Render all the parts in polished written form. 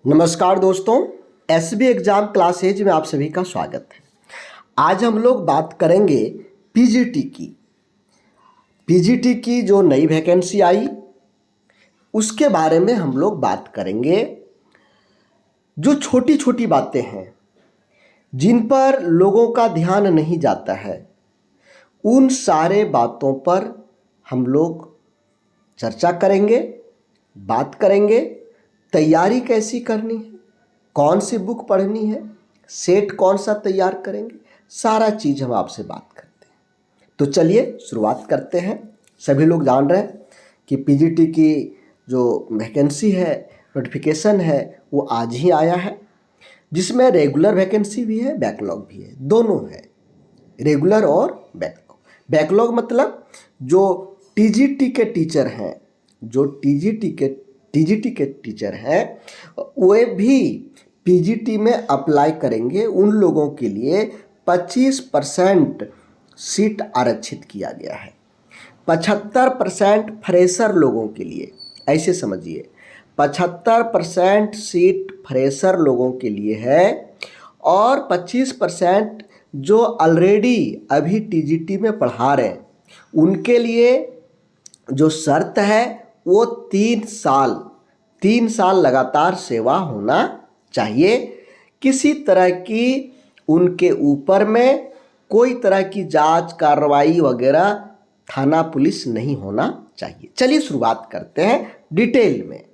नमस्कार दोस्तों, SB exam classes में आप सभी का स्वागत है। आज हम लोग बात करेंगे पीजीटी की। पीजीटी की जो नई वैकेंसी आई उसके बारे में हम लोग बात करेंगे। जो छोटी छोटी बातें हैं जिन पर लोगों का ध्यान नहीं जाता है, उन सारे बातों पर हम लोग चर्चा करेंगे, बात करेंगे। तैयारी कैसी करनी है, कौन सी बुक पढ़नी है, सेट कौन सा तैयार करेंगे, सारा चीज़ हम आपसे बात करते हैं। तो चलिए शुरुआत करते हैं। सभी लोग जान रहे हैं कि पीजीटी की जो वैकेंसी है, नोटिफिकेशन है, वो आज ही आया है, जिसमें रेगुलर वैकेंसी भी है, बैकलॉग भी है, दोनों है, रेगुलर और बैकलॉग। बैकलॉग मतलब जो टीजीटी के टीचर हैं, जो टीजीटी के टीचर हैं वे भी पीजीटी में अप्लाई करेंगे। उन लोगों के लिए 25% सीट आरक्षित किया गया है। 75% फ्रेशर लोगों के लिए, ऐसे समझिए, 75% सीट फ्रेशर लोगों के लिए है और 25% जो ऑलरेडी अभी टीजीटी में पढ़ा रहे हैं उनके लिए जो शर्त है वो 3 साल लगातार सेवा होना चाहिए। किसी तरह की उनके ऊपर में कोई तरह की जांच कार्रवाई वगैरह थाना पुलिस नहीं होना चाहिए। चलिए शुरुआत करते हैं डिटेल में।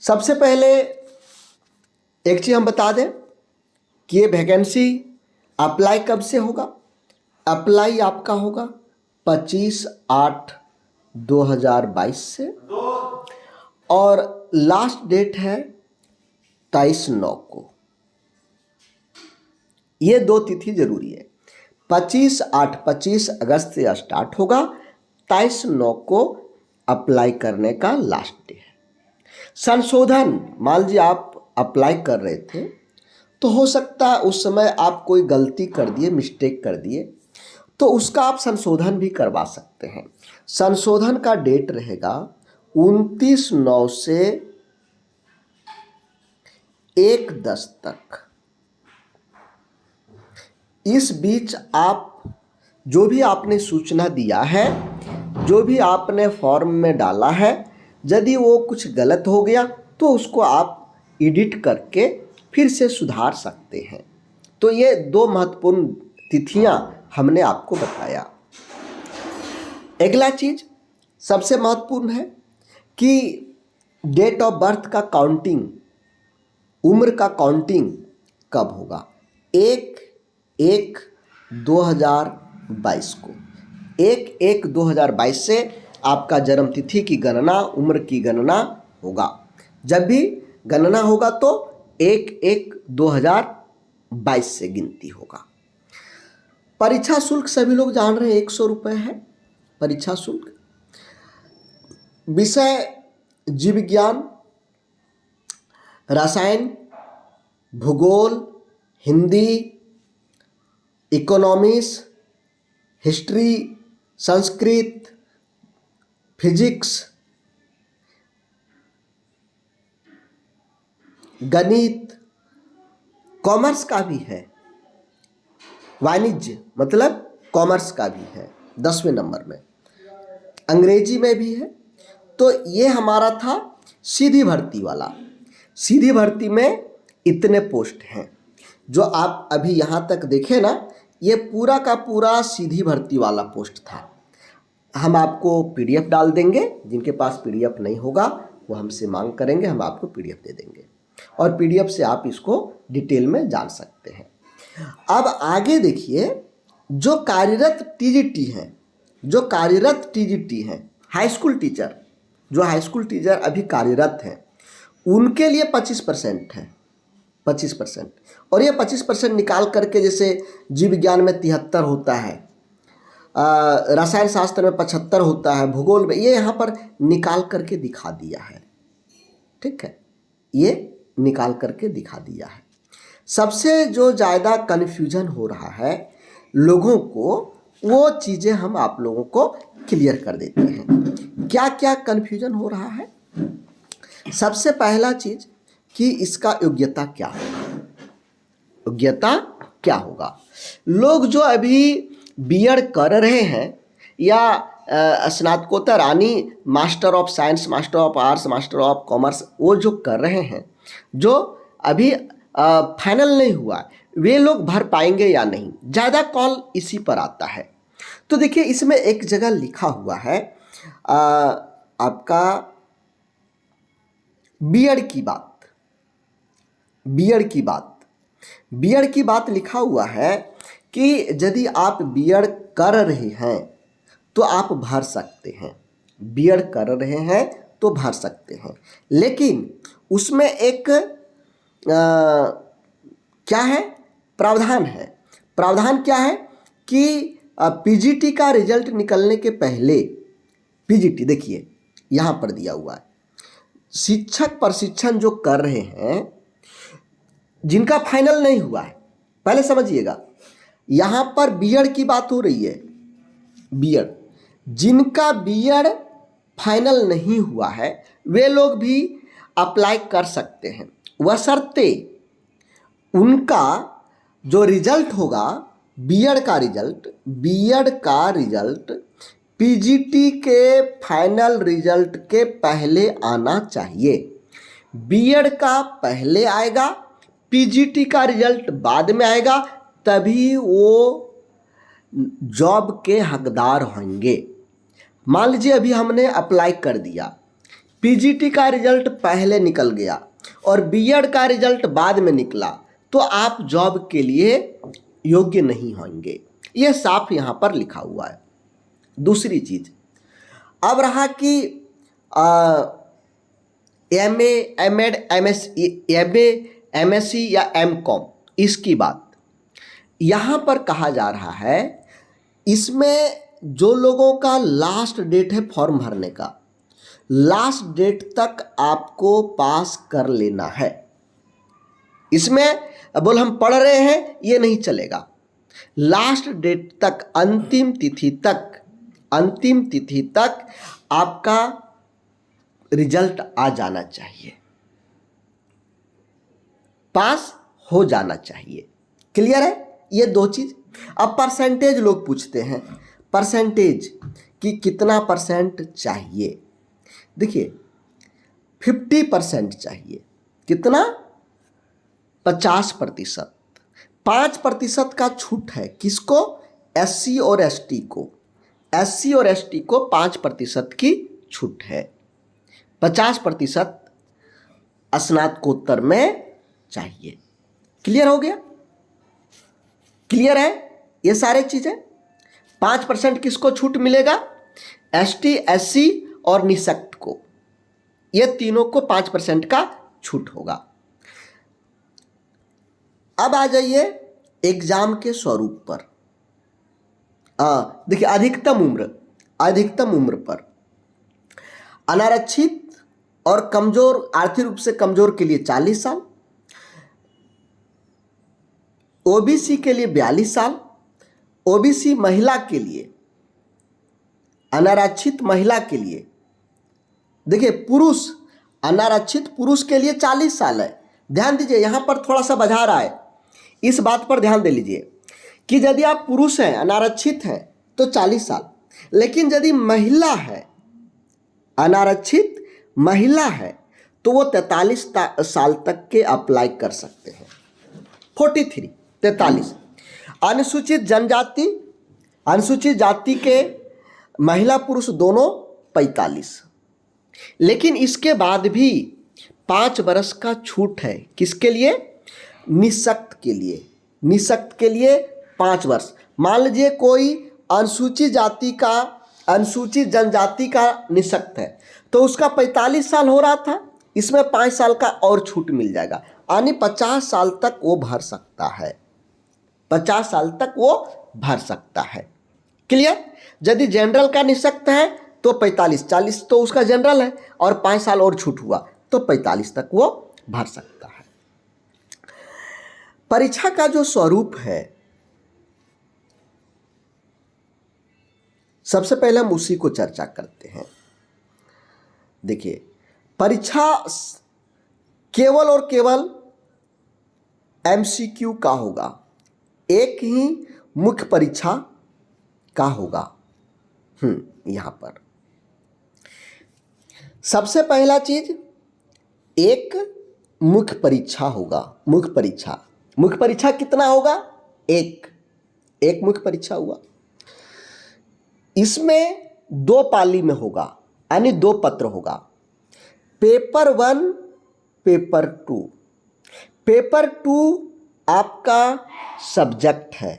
सबसे पहले एक चीज़ हम बता दें कि ये वैकेंसी अप्लाई कब से होगा। अप्लाई आपका होगा 25/8/2022 से और लास्ट डेट है 23/9 को। ये 2 तिथि जरूरी है। 25 अगस्त से स्टार्ट होगा, 23/9 को अप्लाई करने का लास्ट डे है। संशोधन, मान लीजिए आप अप्लाई कर रहे थे तो हो सकता है उस समय आप कोई गलती कर दिए, मिस्टेक कर दिए, तो उसका आप संशोधन भी करवा सकते हैं। संशोधन का डेट रहेगा 29/9 से 1/10 तक। इस बीच आप जो भी आपने सूचना दिया है, जो भी आपने फॉर्म में डाला है, यदि वो कुछ गलत हो गया तो उसको आप एडिट करके फिर से सुधार सकते हैं। तो ये 2 महत्वपूर्ण तिथियां हमने आपको बताया। अगला चीज सबसे महत्वपूर्ण है कि डेट ऑफ बर्थ का काउंटिंग, उम्र का काउंटिंग कब होगा। 1/1/2022 को, 1/1/2022 से आपका जन्म तिथि की गणना, उम्र की गणना होगा। जब भी गणना होगा तो 1/1/2022 से गिनती होगा। परीक्षा शुल्क सभी लोग जान रहे हैं, 100 रुपये है परीक्षा शुल्क। विषय जीव विज्ञान, रसायन, भूगोल, Hindi, economics, history, Sanskrit, physics, गणित, कॉमर्स का भी है, वाणिज्य मतलब कॉमर्स का भी है 10वें नंबर में, अंग्रेजी में भी है। तो ये हमारा था सीधी भर्ती वाला। सीधी भर्ती में इतने पोस्ट हैं जो आप अभी यहाँ तक देखें ना, ये पूरा का पूरा सीधी भर्ती वाला पोस्ट था। हम आपको पीडीएफ डाल देंगे, जिनके पास पीडीएफ नहीं होगा वो हमसे मांग करेंगे, हम आपको पीडीएफ दे देंगे और पीडीएफ से आप इसको डिटेल में जान सकते हैं। अब आगे देखिए, जो कार्यरत टीजीटी हैं, जो कार्यरत टीजीटी हैं, हाई स्कूल टीचर, जो हाई स्कूल टीचर अभी कार्यरत हैं, उनके लिए 25% है, 25%। और ये 25% निकाल करके, जैसे जीव विज्ञान में 73 होता है, रसायन शास्त्र में 75 होता है, भूगोल में, ये यहाँ पर निकाल करके दिखा दिया है। ठीक है, ये निकाल करके दिखा दिया है। सबसे जो ज़्यादा कन्फ्यूजन हो रहा है लोगों को, वो चीज़ें हम आप लोगों को क्लियर कर देते हैं। क्या क्या कन्फ्यूजन हो रहा है। सबसे पहला चीज कि इसका योग्यता क्या होगा, योग्यता क्या होगा। लोग जो अभी बीएड कर रहे हैं या स्नातकोत्तर यानी master of science, master of arts, master of commerce, वो जो कर रहे हैं, जो अभी फाइनल नहीं हुआ, वे लोग भर पाएंगे या नहीं, ज़्यादा कॉल इसी पर आता है। तो देखिए इसमें एक जगह लिखा हुआ है आपका बीएड की बात, बीएड की बात, बीएड की बात लिखा हुआ है कि यदि आप बीएड कर रहे हैं तो आप भर सकते हैं, बीएड कर रहे हैं तो भर सकते हैं। लेकिन उसमें एक क्या है, प्रावधान है। प्रावधान क्या है कि पीजीटी का रिजल्ट निकलने के पहले, पीजीटी देखिए यहाँ पर दिया हुआ है, शिक्षक प्रशिक्षण जो कर रहे हैं जिनका फाइनल नहीं हुआ है, पहले समझिएगा, यहाँ पर बीएड की बात हो रही है, बीएड, जिनका बीएड फाइनल नहीं हुआ है वे लोग भी अप्लाई कर सकते हैं, बशर्ते उनका जो रिजल्ट होगा, बीएड का रिजल्ट, बीएड का रिजल्ट पीजीटी के फाइनल रिजल्ट के पहले आना चाहिए। बीएड का पहले आएगा, पीजीटी का रिजल्ट बाद में आएगा, तभी वो जॉब के हकदार होंगे। मान लीजिए अभी हमने अप्लाई कर दिया, पीजीटी का रिजल्ट पहले निकल गया और बीएड का रिजल्ट बाद में निकला, तो आप जॉब के लिए योग्य नहीं होंगे, यह साफ यहाँ पर लिखा हुआ है। दूसरी चीज अब रहा कि एमए, एमएड, एमएससी या एमकॉम, इसकी बात यहाँ पर कहा जा रहा है, इसमें जो लोगों का लास्ट डेट है फॉर्म भरने का, लास्ट डेट तक आपको पास कर लेना है। इसमें बोल हम पढ़ रहे हैं ये नहीं चलेगा, लास्ट डेट तक, अंतिम तिथि तक, अंतिम तिथि तक आपका रिजल्ट आ जाना चाहिए, पास हो जाना चाहिए। क्लियर है ये दो चीज। अब परसेंटेज लोग पूछते हैं, परसेंटेज कि कितना परसेंट चाहिए। देखिए 50% चाहिए, कितना, 50%, 5% का छूट है, किसको, एससी और एसटी को, एससी और एसटी को 5% की छूट है, 50% स्नातकोत्तर में चाहिए। क्लियर हो गया, क्लियर है ये सारे चीजें। 5% किसको छूट मिलेगा, एसटी, एससी और निःशक्त को, ये तीनों को 5% का छूट होगा। अब आ जाइए एग्जाम के स्वरूप पर। देखिए अधिकतम उम्र, अधिकतम उम्र पर अनारक्षित और कमजोर, आर्थिक रूप से कमजोर के लिए 40 साल, ओबीसी के लिए 42 साल, ओबीसी महिला के लिए, अनारक्षित महिला के लिए, देखिए पुरुष, अनारक्षित पुरुष के लिए 40 साल है। ध्यान दीजिए यहाँ पर थोड़ा सा बझा रहा है, इस बात पर ध्यान दे लीजिए कि यदि आप पुरुष हैं, अनारक्षित हैं तो 40 साल, लेकिन यदि महिला है, अनारक्षित महिला है तो वो 43 साल तक के अप्लाई कर सकते हैं। 43, 43। अनुसूचित जनजाति, अनुसूचित जाति के महिला पुरुष दोनों 45। लेकिन इसके बाद भी 5 वर्ष का छूट है, किसके लिए, निःशक्त के लिए, निःशक्त के लिए 5 वर्ष। मान लीजिए कोई अनुसूचित जाति का, अनुसूचित जनजाति का निःशक्त है तो उसका 45 साल हो रहा था, इसमें 5 साल का और छूट मिल जाएगा, यानी 50 साल तक वो भर सकता है, 50 साल तक वो भर सकता है। क्लियर। यदि जनरल का निःशक्त है तो 45, 40 तो उसका जनरल है और 5 साल और छूट हुआ तो 45 तक वो भर सकता है। परीक्षा का जो स्वरूप है, सबसे पहले हम उसी को चर्चा करते हैं। देखिए परीक्षा केवल और केवल एमसीक्यू का होगा, एक ही मुख्य परीक्षा का होगा। यहाँ पर सबसे पहला चीज एक मुख्य परीक्षा होगा। मुख्य परीक्षा कितना होगा? एक मुख्य परीक्षा हुआ। इसमें 2 पाली में होगा, यानी 2 पत्र होगा, पेपर 1, पेपर 2। पेपर 2 आपका सब्जेक्ट है।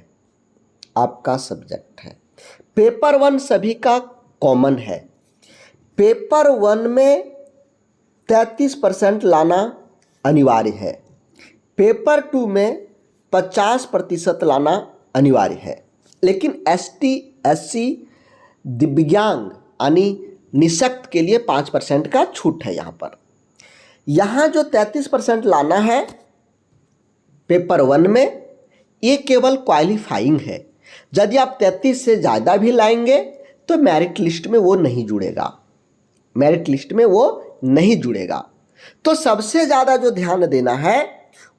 पेपर 1 सभी का कॉमन है। पेपर 1 में 33% लाना अनिवार्य है। पेपर 2 में 50% लाना अनिवार्य है। लेकिन ST SC दिव्यांग यानी निःशक्त के लिए 5% का छूट है। यहाँ जो 33% लाना है पेपर 1 में, ये केवल क्वालिफाइंग है। यदि आप 33 से ज़्यादा भी लाएंगे तो मेरिट लिस्ट में वो नहीं जुड़ेगा। तो सबसे ज़्यादा जो ध्यान देना है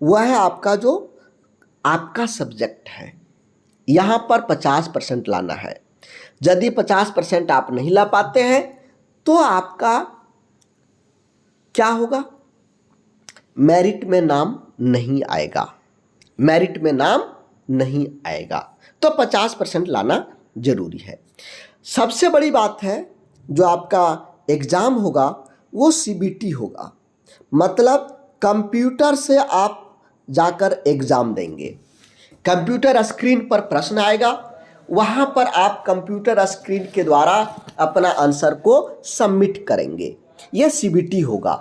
वह है आपका सब्जेक्ट है। यहाँ पर 50% लाना है। यदि 50% आप नहीं ला पाते हैं तो आपका क्या होगा? मेरिट में नाम नहीं आएगा। तो 50% लाना जरूरी है। सबसे बड़ी बात है, जो आपका एग्ज़ाम होगा वो CBT होगा, मतलब कंप्यूटर से आप जाकर एग्ज़ाम देंगे। कंप्यूटर स्क्रीन पर प्रश्न आएगा, वहाँ पर आप कंप्यूटर स्क्रीन के द्वारा अपना आंसर को सबमिट करेंगे। यह CBT होगा,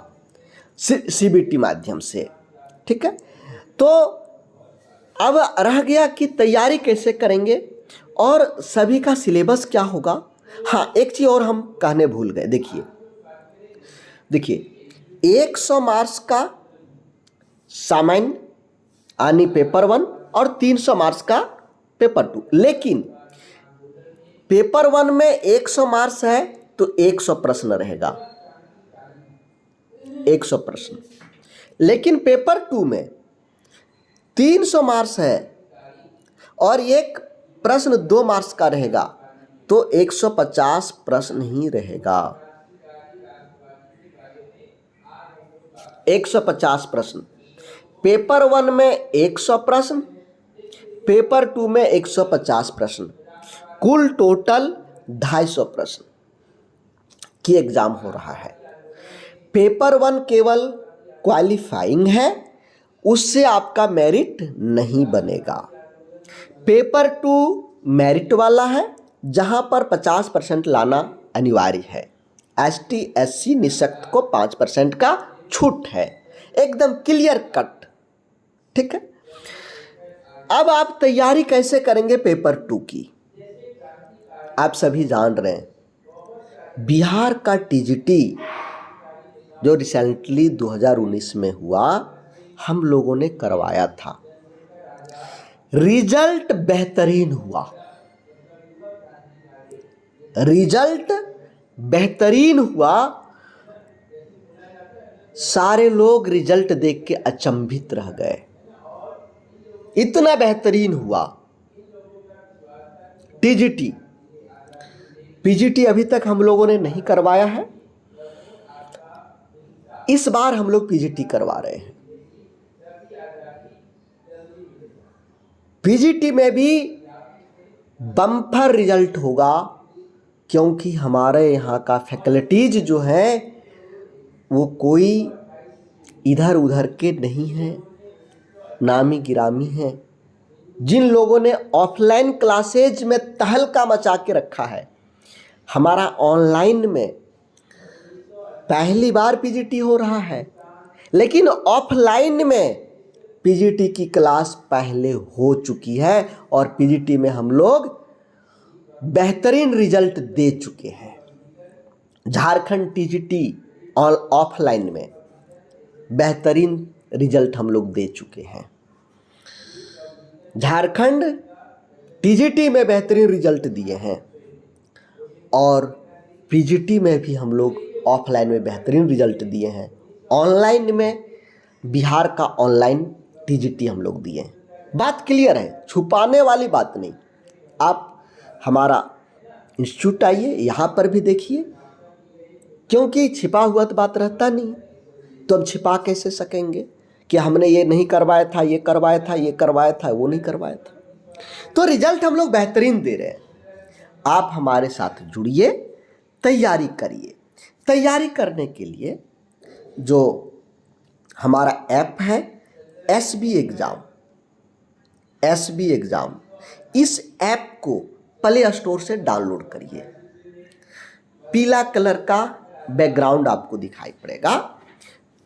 CBT माध्यम से। ठीक है, तो अब रह गया कि तैयारी कैसे करेंगे और सभी का सिलेबस क्या होगा। हाँ, एक चीज़ और हम कहने भूल गए। देखिए 100 मार्क्स का सामान्य यानी पेपर 1 और 300 मार्क्स का पेपर 2। लेकिन पेपर 1 में 100 मार्क्स है तो 100 प्रश्न रहेगा, 100 प्रश्न। लेकिन पेपर 2 में 300 मार्क्स है और एक प्रश्न 2 मार्क्स का रहेगा, तो 150 प्रश्न ही रहेगा। 150 प्रश्न। पेपर 1 में 100 प्रश्न, पेपर 2 में 150 प्रश्न, कुल टोटल 250 प्रश्न की एग्जाम हो रहा है। पेपर 1 केवल क्वालिफाइंग है, उससे आपका मेरिट नहीं बनेगा। पेपर 2 मेरिट वाला है, जहां पर 50% लाना अनिवार्य है। ST SC निःशक्त को 5% का छूट है, एकदम क्लियर कट। ठीक है, अब आप तैयारी कैसे करेंगे पेपर 2 की? आप सभी जान रहे हैं बिहार का TGT जो रिसेंटली 2019 में हुआ, हम लोगों ने करवाया था। रिजल्ट बेहतरीन हुआ। सारे लोग रिजल्ट देख के अचंभित रह गए, इतना बेहतरीन हुआ TGT। PGT अभी तक हम लोगों ने नहीं करवाया है, इस बार हम लोग PGT करवा रहे हैं। PGT में भी बम्पर रिजल्ट होगा, क्योंकि हमारे यहाँ का फैकल्टीज जो है वो कोई इधर उधर के नहीं हैं, नामी गिरामी हैं। जिन लोगों ने ऑफलाइन क्लासेज में तहलका मचा के रखा है, हमारा ऑनलाइन में पहली बार PGT हो रहा है। लेकिन ऑफलाइन में PGT की क्लास पहले हो चुकी है और PGT में हम लोग बेहतरीन रिजल्ट दे चुके हैं। झारखंड TGT ऑफलाइन में बेहतरीन रिजल्ट हम लोग दे चुके हैं। झारखंड TGT में बेहतरीन रिजल्ट दिए हैं और PGT में भी हम लोग ऑफलाइन में बेहतरीन रिजल्ट दिए हैं। ऑनलाइन में बिहार का ऑनलाइन टीजीटी हम लोग दिए हैं। बात क्लियर है, छुपाने वाली बात नहीं। आप हमारा इंस्टीट्यूट आइए, यहाँ पर भी देखिए, क्योंकि छिपा हुआ तो बात रहता नहीं, तो हम छिपा कैसे सकेंगे कि हमने ये नहीं करवाया था, ये करवाया था, ये करवाया था, वो नहीं करवाया था। तो रिजल्ट हम लोग बेहतरीन दे रहे हैं। आप हमारे साथ जुड़िए, तैयारी करिए। तैयारी करने के लिए जो हमारा ऐप है एसबी एग्ज़ाम, इस ऐप को प्ले स्टोर से डाउनलोड करिए। पीला कलर का बैकग्राउंड आपको दिखाई पड़ेगा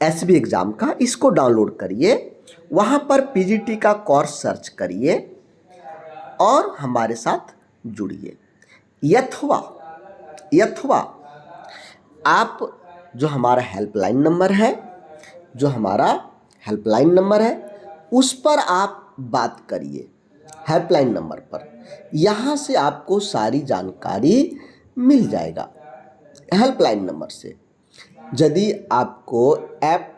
एसबी एग्ज़ाम का, इसको डाउनलोड करिए। वहाँ पर पीजीटी का कोर्स सर्च करिए और हमारे साथ जुड़िए। यथवा आप जो हमारा हेल्पलाइन नंबर है, उस पर आप बात करिए। हेल्पलाइन नंबर पर यहाँ से आपको सारी जानकारी मिल जाएगा हेल्पलाइन नंबर से। यदि आपको ऐप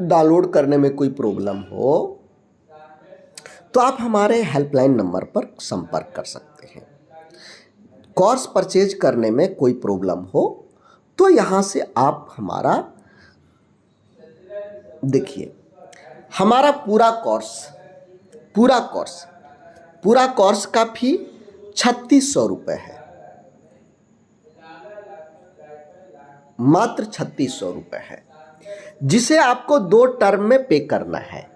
डाउनलोड करने में कोई प्रॉब्लम हो तो आप हमारे हेल्पलाइन नंबर पर संपर्क कर सकते हैं। कोर्स परचेज करने में कोई प्रॉब्लम हो तो यहाँ से आप हमारा देखिए, हमारा पूरा कोर्स का फी 3600 रुपये है, मात्र 3600 रुपये है, जिसे आपको 2 टर्म में पे करना है।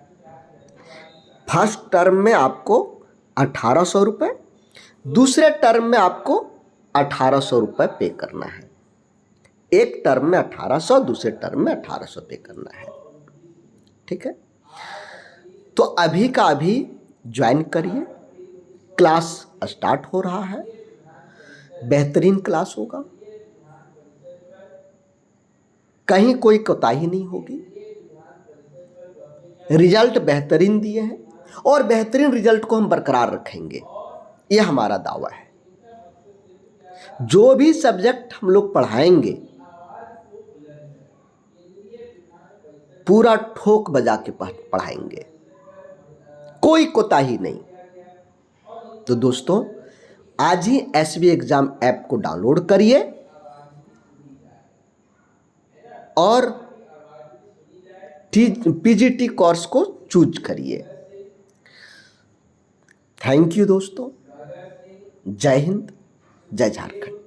फर्स्ट टर्म में आपको 1800 रुपये, दूसरे टर्म में आपको 1800 रुपये पे करना है। एक टर्म में 1800, दूसरे टर्म में 1800 पे करना है। ठीक है, तो अभी का अभी ज्वाइन करिए। क्लास स्टार्ट हो रहा है, बेहतरीन क्लास होगा, कहीं कोई कोताही नहीं होगी। रिजल्ट बेहतरीन दिए हैं और बेहतरीन रिजल्ट को हम बरकरार रखेंगे, ये हमारा दावा है। जो भी सब्जेक्ट हम लोग पढ़ाएंगे पूरा ठोक बजा के पढ़ाएंगे, कोई कोताही नहीं। तो दोस्तों, आज ही एसबी एग्जाम ऐप को डाउनलोड करिए और पीजीटी कोर्स को चूज करिए। थैंक यू दोस्तों। जय हिंद, जय झारखंड।